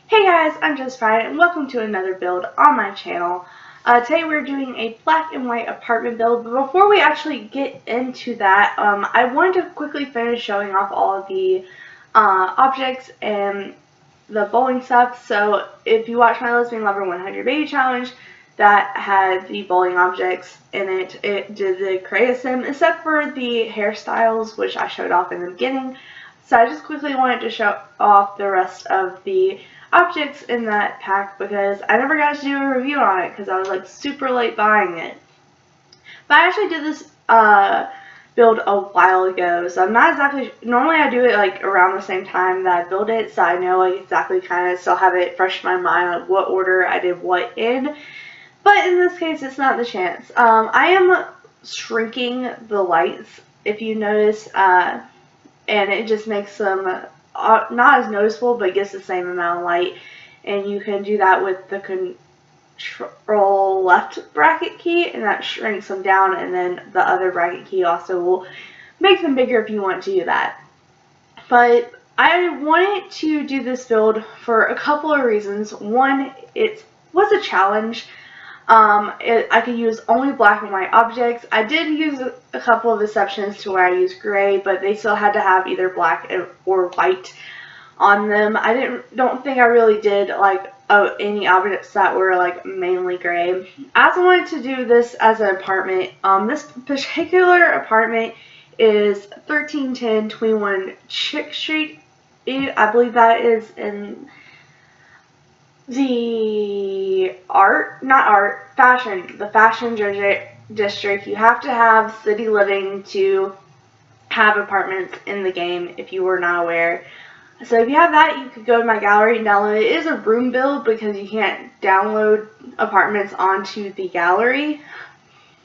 Hey guys, I'm ChezPride and welcome to another build on my channel. Today we're doing a black and white apartment build, but before we actually get into that, I wanted to quickly finish showing off all of the objects and the bowling stuff. So if you watch my Lesbian Lover 100 Baby Challenge, that had the bowling objects in it. It did the create sim, except for the hairstyles, which I showed off in the beginning. So I just quickly wanted to show off the rest of the objects in that pack because I never got to do a review on it because I was like super late buying it. But I actually did this build a while ago, so I'm not exactly, normally I do it like around the same time that I build it, so I know like exactly kind of still have it fresh in my mind like what order I did what in. But in this case, it's not the chance. I am shrinking the lights, if you notice, and it just makes them not as noticeable, but gets the same amount of light. And you can do that with the control left bracket key, and that shrinks them down, and then the other bracket key also will make them bigger if you want to do that. But I wanted to do this build for a couple of reasons. One, it was a challenge. I could use only black and white objects. I did use a couple of exceptions to where I used gray, but they still had to have either black or white on them. I don't think I really did like any objects that were like mainly gray. As I wanted to do this as an apartment, this particular apartment is 1310 21 Chick Street. I believe that is in the fashion district. You have to have city living to have apartments in the game, if you were not aware. So if you have that, you could go to my gallery and download it. It is a room build because you can't download apartments onto the gallery,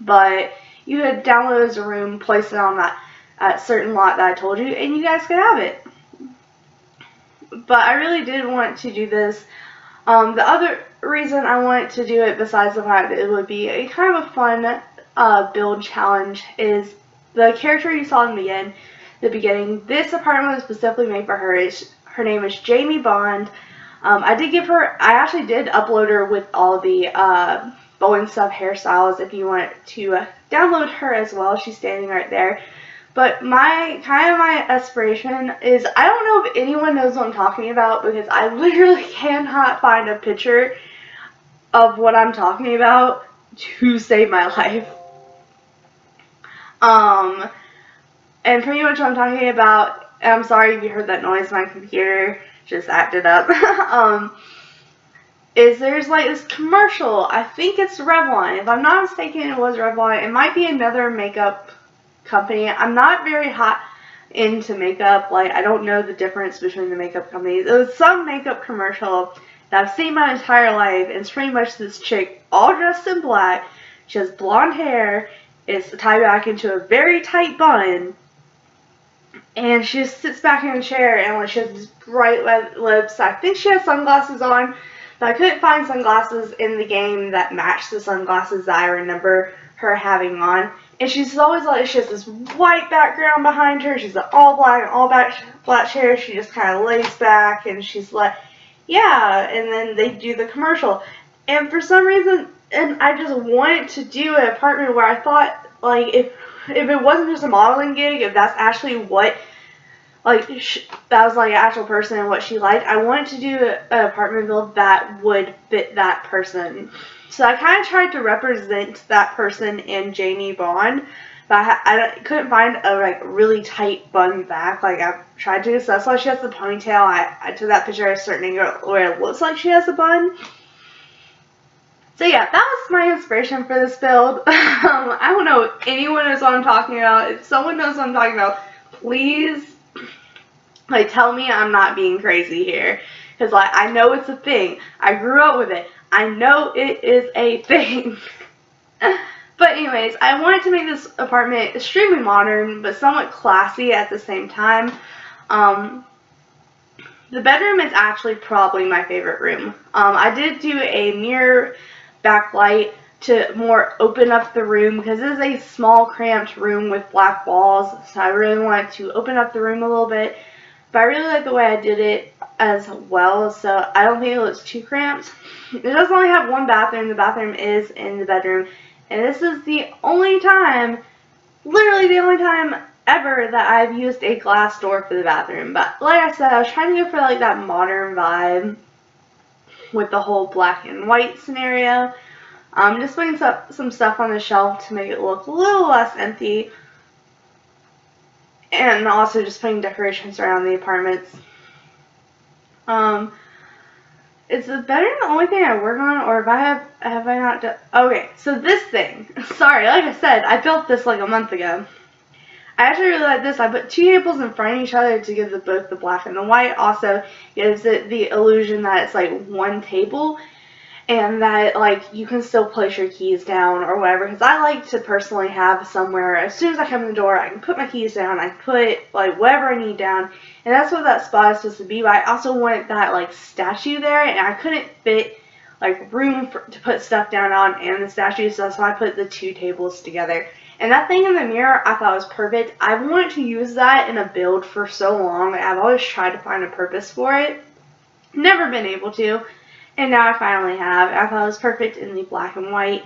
but you could download it as a room, place it on that certain lot that I told you, and you guys could have it. But I really did want to do this. The other reason I wanted to do it, besides the fact that it would be a kind of a fun build challenge, is the character you saw in the beginning. This apartment was specifically made for her. Her name is Jamie Bond. I actually did upload her with all the bowling stuff hairstyles if you want to download her as well. She's standing right there. But my aspiration is, I don't know if anyone knows what I'm talking about because I literally cannot find a picture of what I'm talking about to save my life. And pretty much what I'm talking about, and I'm sorry if you heard that noise, my computer just acted up, is there's like this commercial. I think it's Revlon. If I'm not mistaken, it was Revlon. It might be another makeup company. I'm not very hot into makeup. Like, I don't know the difference between the makeup companies. It was some makeup commercial that I've seen my entire life, and it's pretty much this chick all dressed in black. She has blonde hair. It's tied back into a very tight bun, and she just sits back in a chair, and like, she has these bright red lips. I think she has sunglasses on, but I couldn't find sunglasses in the game that matched the sunglasses that I remember her having on. And she's always like, she has this white background behind her. She's all black hair. She just kind of lays back, and she's like, yeah. And then they do the commercial. And for some reason, and I just wanted to do an apartment where I thought, like, if it wasn't just a modeling gig, if that's actually what, like, that was like an actual person and what she liked, I wanted to do an apartment build that would fit that person. So I kind of tried to represent that person in Jamie Bond, but I couldn't find a like really tight bun back like I tried to. So that's why she has the ponytail. I took that picture at a certain angle where it looks like she has a bun. So yeah, that was my inspiration for this build. I don't know if anyone knows what I'm talking about. If someone knows what I'm talking about, please like tell me I'm not being crazy here. Because like, I know it's a thing. I grew up with it. I know it is a thing. But anyways, I wanted to make this apartment extremely modern, but somewhat classy at the same time. The bedroom is actually probably my favorite room. I did do a mirror backlight to more open up the room because it is a small cramped room with black walls. So I really wanted to open up the room a little bit. but I really like the way I did it as well, so I don't think it looks too cramped. It does only have one bathroom. The bathroom is in the bedroom, and this is the only time, literally the only time ever that I've used a glass door for the bathroom. But like I said, I was trying to go for like that modern vibe with the whole black and white scenario. Just putting some stuff on the shelf to make it look a little less empty. And also just putting decorations around the apartments. Is the bedroom the only thing I work on, or have I not done? Okay, so this thing. Sorry, like I said, I built this like a month ago. I actually really like this. I put two tables in front of each other to give both the black and the white. Also gives it the illusion that it's like one table, and that like you can still place your keys down or whatever, because I like to personally have somewhere, as soon as I come in the door, I can put my keys down, I can put like whatever I need down, and that's what that spot is supposed to be. But I also wanted that like statue there, and I couldn't fit like room to put stuff down on and the statue, so that's why I put the two tables together. And that thing in the mirror I thought was perfect. I've wanted to use that in a build for so long. I've always tried to find a purpose for it, never been able to. And now I finally have. I thought it was perfect in the black and white.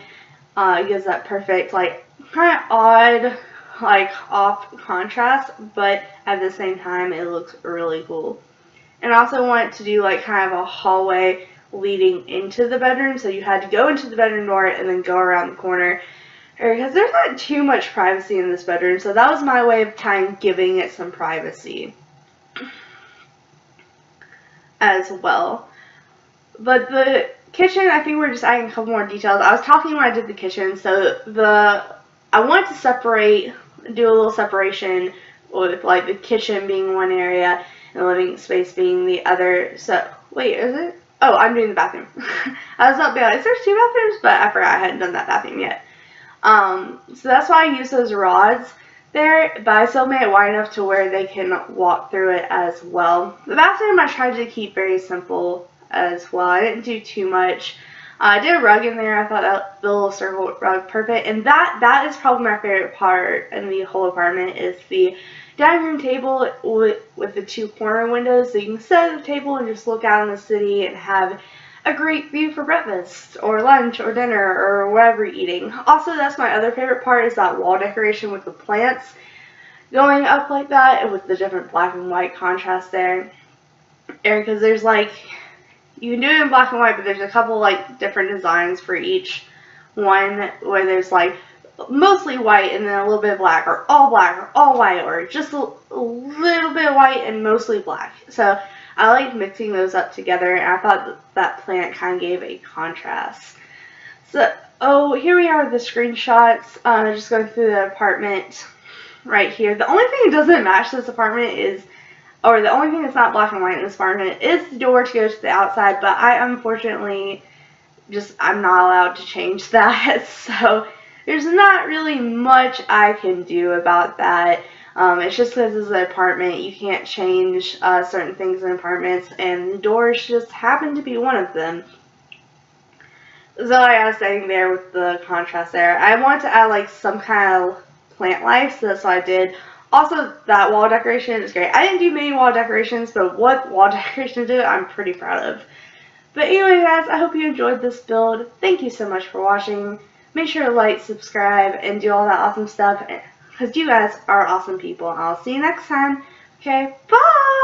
It gives that perfect, like, kind of odd, like, off contrast, but at the same time, it looks really cool. And I also wanted to do, like, kind of a hallway leading into the bedroom, so you had to go into the bedroom door and then go around the corner, because there's not too much privacy in this bedroom, so that was my way of kind of giving it some privacy as well. But the kitchen, I think we're just adding a couple more details. I was talking when I did the kitchen, so I wanted to do a little separation with like the kitchen being one area and the living space being the other. So, wait, is it? Oh, I'm doing the bathroom. I was about to be like, is there two bathrooms? But I forgot I hadn't done that bathroom yet. So that's why I use those rods there, but I still made it wide enough to where they can walk through it as well. The bathroom I tried to keep very simple as well. I didn't do too much. I did a rug in there. I thought that the little circle rug perfect, and that is probably my favorite part in the whole apartment is the dining room table with the two corner windows, so you can sit at the table and just look out on the city and have a great view for breakfast or lunch or dinner or whatever you're eating. Also, that's my other favorite part is that wall decoration with the plants going up like that and with the different black and white contrast there. Because there's like, you can do it in black and white, but there's a couple like different designs for each one where there's like mostly white and then a little bit of black or all white or just a little bit of white and mostly black. So I like mixing those up together, and I thought that plant kind of gave a contrast. So, here we are with the screenshots. Just going through the apartment right here. The only thing that doesn't match this apartment is, or the only thing that's not black and white in this apartment is the door to go to the outside, but I unfortunately I'm not allowed to change that. So there's not really much I can do about that. It's just because it's an apartment, you can't change certain things in apartments, and doors just happen to be one of them. So like I was saying there with the contrast there, I wanted to add like some kind of plant life, so that's what I did. Also, that wall decoration is great. I didn't do many wall decorations, but what wall decoration did, I'm pretty proud of. But anyway guys, I hope you enjoyed this build. Thank you so much for watching. Make sure to like, subscribe, and do all that awesome stuff, because you guys are awesome people. I'll see you next time. Okay, bye!